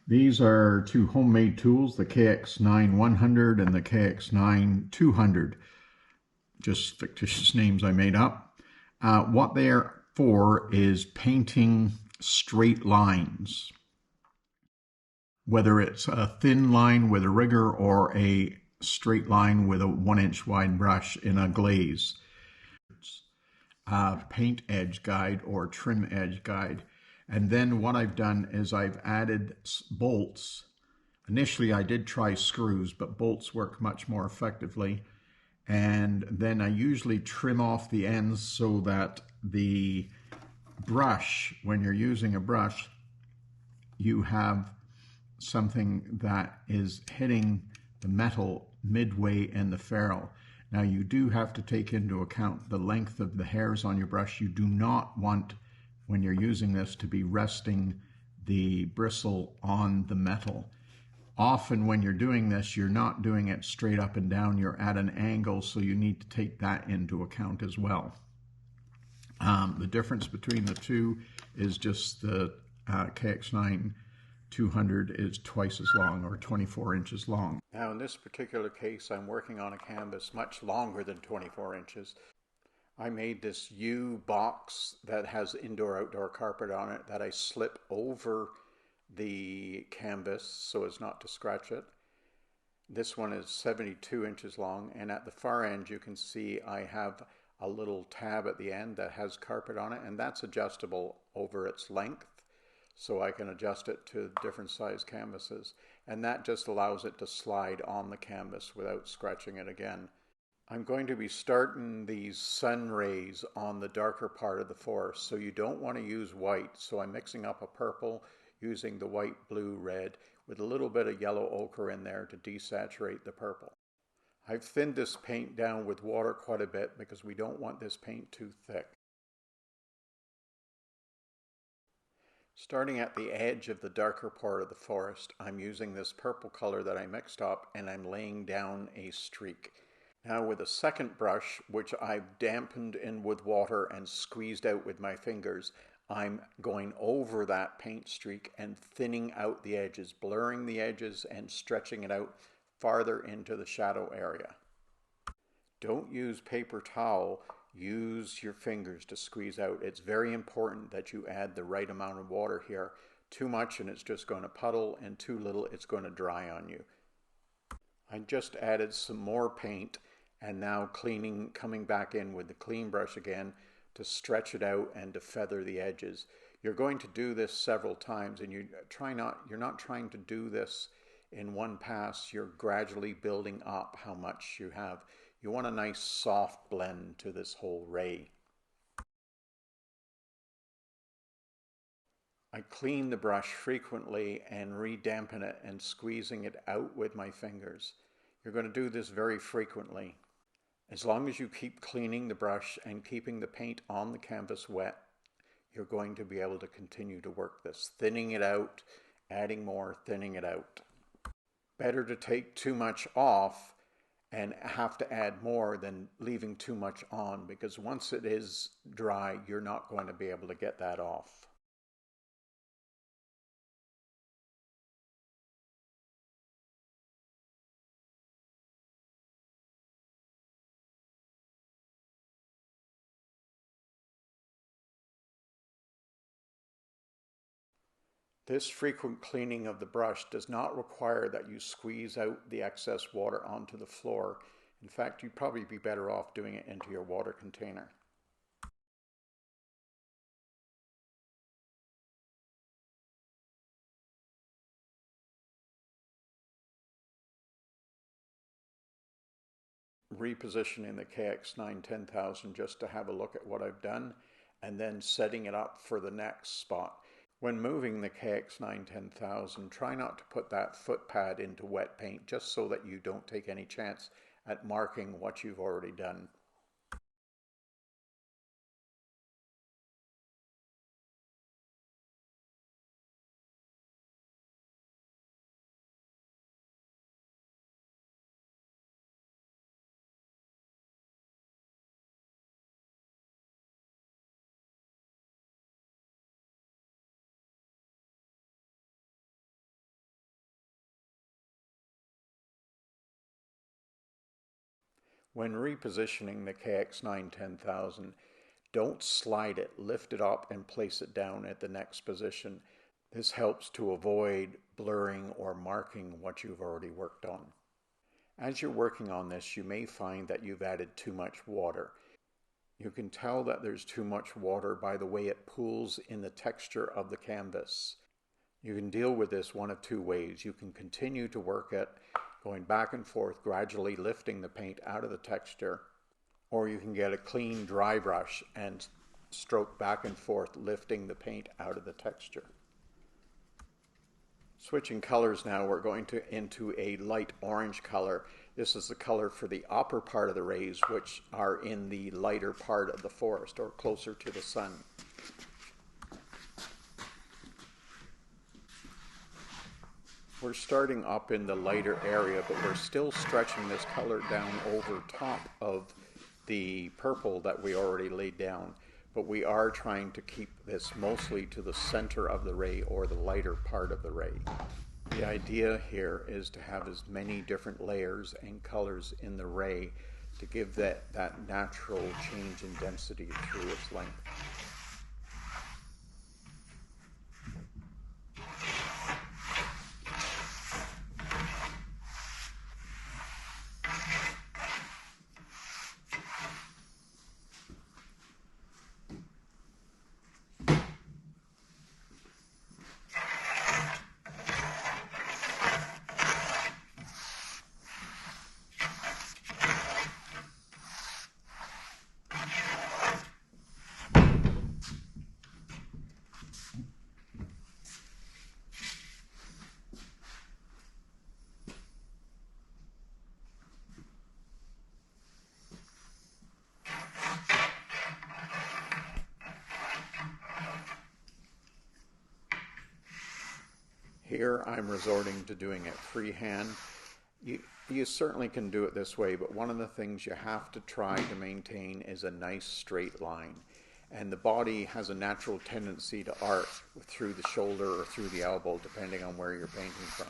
These are two homemade tools, the KX9 100 and the KX9 200. Just fictitious names I made up. What they are for is painting straight lines. Whether it's a thin line with a rigger or a straight line with a 1-inch wide brush in a glaze. Paint edge guide or trim edge guide. And then what I've done is I've added bolts. Initially I did try screws, but bolts work much more effectively. And then I usually trim off the ends so that the brush, when you're using a brush, you have something that is hitting the metal midway in the ferrule. Now you do have to take into account the length of the hairs on your brush. You do not want, when you're using this, to be resting the bristle on the metal. Often when you're doing this, you're not doing it straight up and down, you're at an angle, so you need to take that into account as well. The difference between the two is just the KX9 200 is twice as long, or 24 inches long. Now in this particular case, I'm working on a canvas much longer than 24 inches. I made this U box that has indoor-outdoor carpet on it that I slip over the canvas so as not to scratch it. This one is 72 inches long, and at the far end you can see I have a little tab at the end that has carpet on it, and that's adjustable over its length. So I can adjust it to different size canvases, and that just allows it to slide on the canvas without scratching it again. I'm going to be starting these sun rays on the darker part of the forest, so you don't want to use white. So I'm mixing up a purple using the white, blue, red with a little bit of yellow ochre in there to desaturate the purple. I've thinned this paint down with water quite a bit because we don't want this paint too thick. Starting at the edge of the darker part of the forest, I'm using this purple color that I mixed up, and I'm laying down a streak. Now with a second brush, which I've dampened in with water and squeezed out with my fingers, I'm going over that paint streak and thinning out the edges, blurring the edges and stretching it out farther into the shadow area. Don't use paper towel. Use your fingers to squeeze out. It's very important that you add the right amount of water here. Too much and it's just going to puddle, and too little it's going to dry on you. I just added some more paint, and now coming back in with the clean brush again to stretch it out and to feather the edges. You're going to do this several times, and you're not trying to do this in one pass. You're gradually building up how much you have. You want a nice soft blend to this whole ray. I clean the brush frequently and re-dampen it and squeezing it out with my fingers. You're going to do this very frequently. As long as you keep cleaning the brush and keeping the paint on the canvas wet, you're going to be able to continue to work this, thinning it out, adding more, thinning it out. Better to take too much off and have to add more than leaving too much on, because once it is dry, you're not going to be able to get that off. This frequent cleaning of the brush does not require that you squeeze out the excess water onto the floor. In fact, you'd probably be better off doing it into your water container. Repositioning the KX9 10,000 just to have a look at what I've done, and then setting it up for the next spot. When moving the KX9 10,000, try not to put that foot pad into wet paint, just so that you don't take any chance at marking what you've already done. When repositioning the KX9 10000, don't slide it, lift it up and place it down at the next position. This helps to avoid blurring or marking what you've already worked on. As you're working on this, you may find that you've added too much water. You can tell that there's too much water by the way it pools in the texture of the canvas. You can deal with this one of two ways. You can continue to work it, going back and forth, gradually lifting the paint out of the texture, or you can get a clean dry brush and stroke back and forth, lifting the paint out of the texture. Switching colors now, we're going into a light orange color. This is the color for the upper part of the rays, which are in the lighter part of the forest or closer to the sun. We're starting up in the lighter area, but we're still stretching this color down over top of the purple that we already laid down. But we are trying to keep this mostly to the center of the ray or the lighter part of the ray. The idea here is to have as many different layers and colors in the ray to give that natural change in density through its length. Here I'm resorting to doing it freehand. You certainly can do it this way, but one of the things you have to try to maintain is a nice straight line. And the body has a natural tendency to arc through the shoulder or through the elbow, depending on where you're painting from.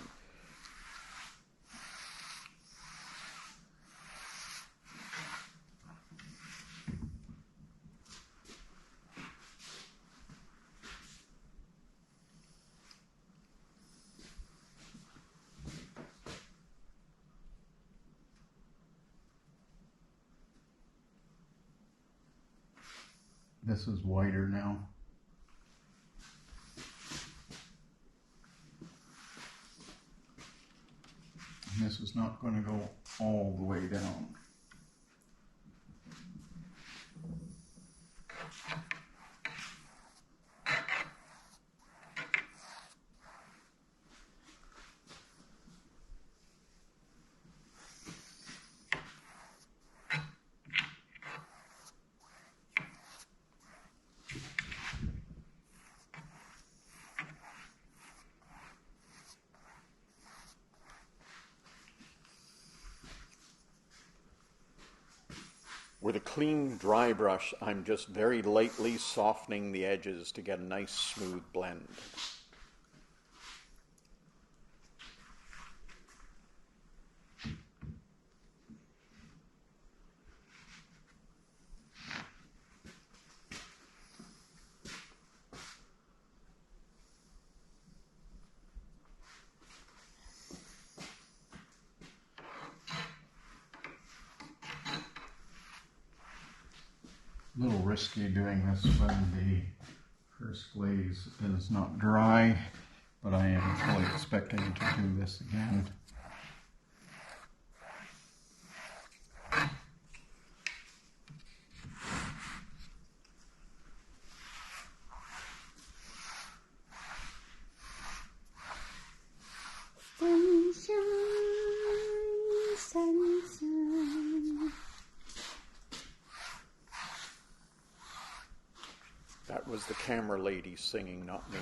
This is whiter now. And this is not going to go all the way down. With a clean dry brush, I'm just very lightly softening the edges to get a nice smooth blend. A little risky doing this when the first glaze is not dry, but I am fully expecting to do this again. That was the camera lady singing, not me.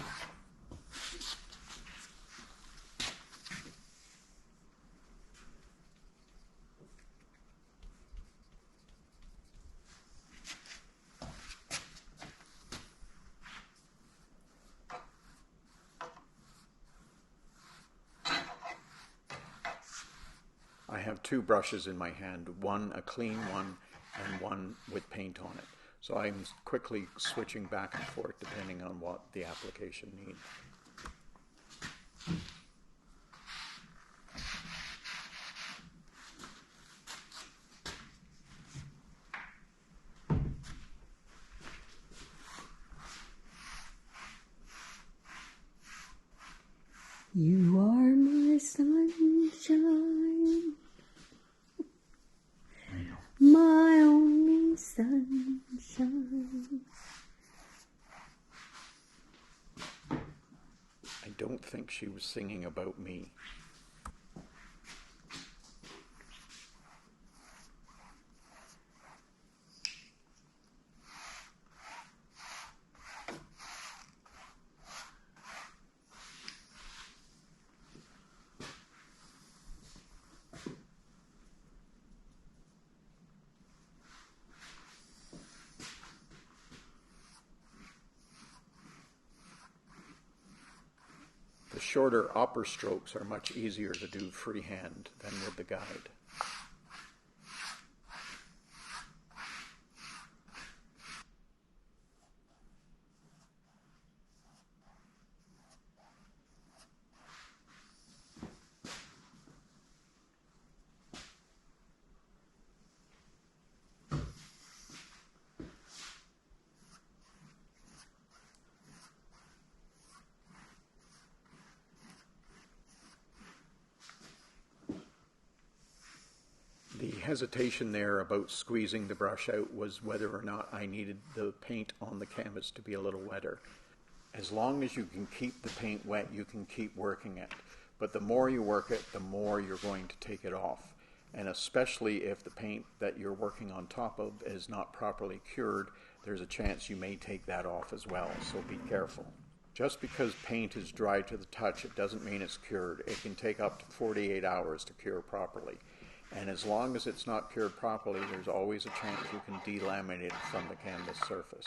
I have two brushes in my hand, one a clean one and one with paint on it. So I'm quickly switching back and forth depending on what the application needs. You are my sunshine, my only sunshine. I don't think she was singing about me. The shorter upper strokes are much easier to do freehand than with the guide. The hesitation there about squeezing the brush out was whether or not I needed the paint on the canvas to be a little wetter. As long as you can keep the paint wet, you can keep working it. But the more you work it, the more you're going to take it off. And especially if the paint that you're working on top of is not properly cured, there's a chance you may take that off as well, so be careful. Just because paint is dry to the touch, it doesn't mean it's cured. It can take up to 48 hours to cure properly. And as long as it's not cured properly, there's always a chance you can delaminate it from the canvas surface.